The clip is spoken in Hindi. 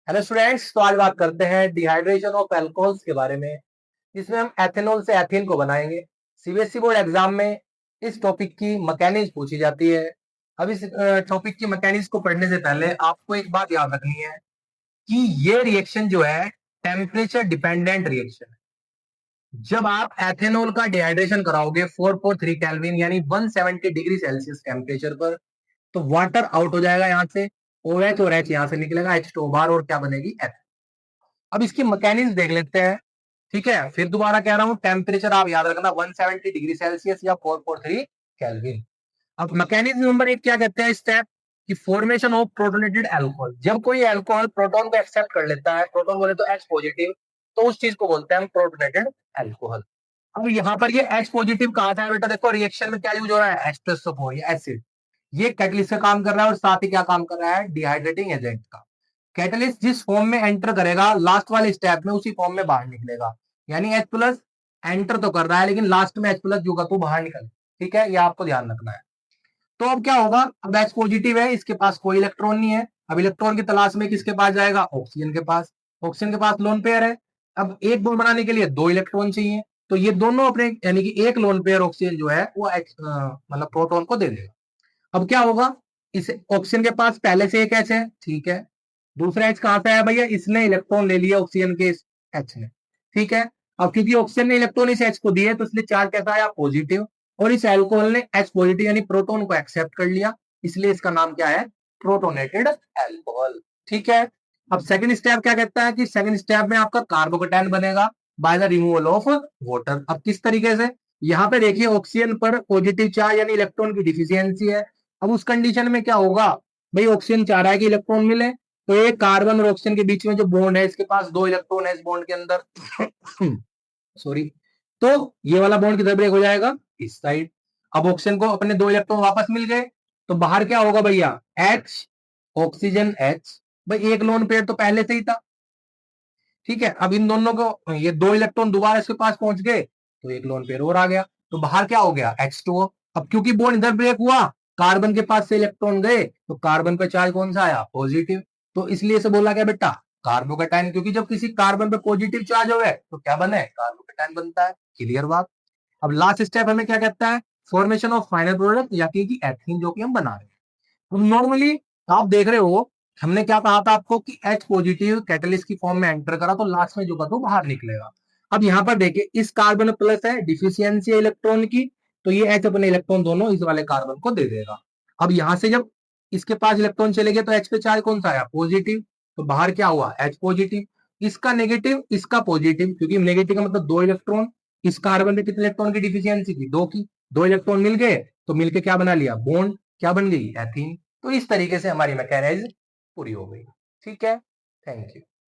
हेलो स्टूडेंट्स, तो आज बात करते हैं डिहाइड्रेशन ऑफ अल्कोहल्स के बारे में, जिसमें हम एथेनॉल से एथीन को बनाएंगे। सीबीएसई बोर्ड एग्जाम में इस टॉपिक की मैकेनिक्स पूछी जाती है। अब इस टॉपिक की मैकेनिक्स को पढ़ने से पहले आपको एक बात याद रखनी है कि ये रिएक्शन जो है टेम्परेचर डिपेंडेंट रिएक्शन है। जब आप एथेनॉल का डिहाइड्रेशन कराओगे 443 केल्विन यानी 170 डिग्री सेल्सियस टेम्परेचर पर, तो वाटर आउट हो जाएगा यहाँ से, OH और H यहाँ से निकलेगा, H2O बाहर, और क्या बनेगी, एथ। अब इसकी मैकेनिक्स देख लेते हैं। ठीक है, फिर दोबारा कह रहा हूं, टेम्परेचर आप याद रखना 170 डिग्री सेल्सियस या 443 केल्विन। अब मैकेनिज्म नंबर एक क्या कहते हैं, स्टेप कि फॉर्मेशन ऑफ प्रोटोनेटेड अल्कोहल। जब कोई अल्कोहल प्रोटॉन को एक्सेप्ट कर लेता है, प्रोटॉन बोले तो H पॉजिटिव, तो उस चीज को बोलते हैं हम प्रोटोनेटेड अल्कोहल। अब यहाँ पर ये H पॉजिटिव कहा था बेटा, देखो रिएक्शन में क्या यूज हो रहा है, H+O4 एसिड। ये कैटलिस्ट का काम कर रहा है और साथ ही क्या काम कर रहा है, डिहाइड्रेटिंग एजेंट का। कैटलिस्ट जिस फॉर्म में एंटर करेगा लास्ट वाले स्टेप में, उसी फॉर्म में बाहर निकलेगा। यानी H+ एंटर तो कर रहा है लेकिन लास्ट में H+ जो का तो बाहर निकल। ठीक है, ये आपको ध्यान रखना है। तो अब क्या होगा, अब H पॉजिटिव है, इसके पास कोई इलेक्ट्रॉन नहीं है। अब इलेक्ट्रॉन की तलाश में किसके पास जाएगा, ऑक्सीजन के पास। ऑक्सीजन के पास लोन पेयर है। अब एक बॉन्ड बनाने के लिए 2 इलेक्ट्रॉन चाहिए, तो ये दोनों अपने यानी कि एक लोन पेयर ऑक्सीजन जो है वो मतलब प्रोटॉन को दे देगा। अब क्या होगा, इस ऑक्सीजन के पास पहले से एक H है, ठीक है। दूसरा H कहां से आया भैया, इसने इलेक्ट्रॉन ले लिया ऑक्सीजन के इस H ने। ठीक है। अब क्योंकि ऑक्सीजन ने इलेक्ट्रॉन इस H को दिए, तो इसलिए चार्ज कैसा आया, पॉजिटिव। और इस अल्कोहल ने H पॉजिटिव यानी प्रोटॉन को एक्सेप्ट कर लिया, इसलिए इसका नाम क्या है, प्रोटोनेटेड अल्कोहल। ठीक है। अब सेकंड स्टेप क्या कहता है कि सेकंड स्टेप में आपका कार्बोकेटायन बनेगा by the removal of water. अब किस तरीके से, यहाँ पे देखिए ऑक्सीजन पर पॉजिटिव चार्ज यानी इलेक्ट्रॉन की डिफिशियंसी है। अब उस कंडीशन में क्या होगा भाई, ऑक्सीजन चाह रहा है कि इलेक्ट्रॉन मिले, तो ये कार्बन और ऑक्सीजन के बीच में जो बॉन्ड है, इसके पास 2 इलेक्ट्रॉन है इस बॉन्ड के अंदर। सॉरी। तो ये वाला बॉन्ड किधर ब्रेक हो जाएगा, इस साइड। अब ऑक्सीजन को अपने 2 इलेक्ट्रॉन वापस मिल गए, तो बाहर क्या होगा भैया, H ऑक्सीजन H। भाई एक लोन पेयर तो पहले से ही था। ठीक है। अब इन दोनों को ये 2 इलेक्ट्रॉन दोबारा इसके पास पहुंच गए, तो एक लोन पेयर और आ गया, तो बाहर क्या हो गया, H2O। अब क्योंकि बॉन्ड इधर ब्रेक हुआ, कार्बन के पास से इलेक्ट्रॉन गए, तो कार्बन पे चार्ज कौन सा आया, पॉजिटिव। तो इसलिए से बोला गया बेटा कार्बोकेटायन, क्योंकि जब किसी कार्बन पे पॉजिटिव चार्ज हो गए तो क्या बने, कार्बोकेटायन बनता है। क्लियर बात। अब लास्ट स्टेप हमें क्या कहता है, फॉर्मेशन ऑफ फाइनल प्रोडक्ट या कि एथीन, जो कि हम बना रहे हैं। नॉर्मली आप देख रहे हो, हमने क्या कहा था आपको कि H पॉजिटिव कैटलिस्ट की फॉर्म में एंटर करा, तो लास्ट में जो का तो बाहर निकलेगा। अब यहाँ पर देखिए, इस कार्बन प्लस है, डिफिशियंसी है इलेक्ट्रॉन की, तो ये H अपने इलेक्ट्रॉन दोनों इस वाले कार्बन को दे देगा। अब यहाँ से जब इसके पास इलेक्ट्रॉन चले गए, तो H पे चार्ज कौन सा आया, पॉजिटिव। तो बाहर क्या हुआ, H पॉजिटिव। इसका नेगेटिव, इसका पॉजिटिव, क्योंकि नेगेटिव का मतलब 2 इलेक्ट्रॉन। इस कार्बन में कितने इलेक्ट्रॉन की डिफिशियंसी थी, 2 की। 2 इलेक्ट्रॉन मिल गए, तो मिलके क्या बना लिया, बॉन्ड। क्या बन गई, एथीन। तो इस तरीके से हमारी मैकेनिज्म पूरी हो गई। ठीक है, थैंक यू।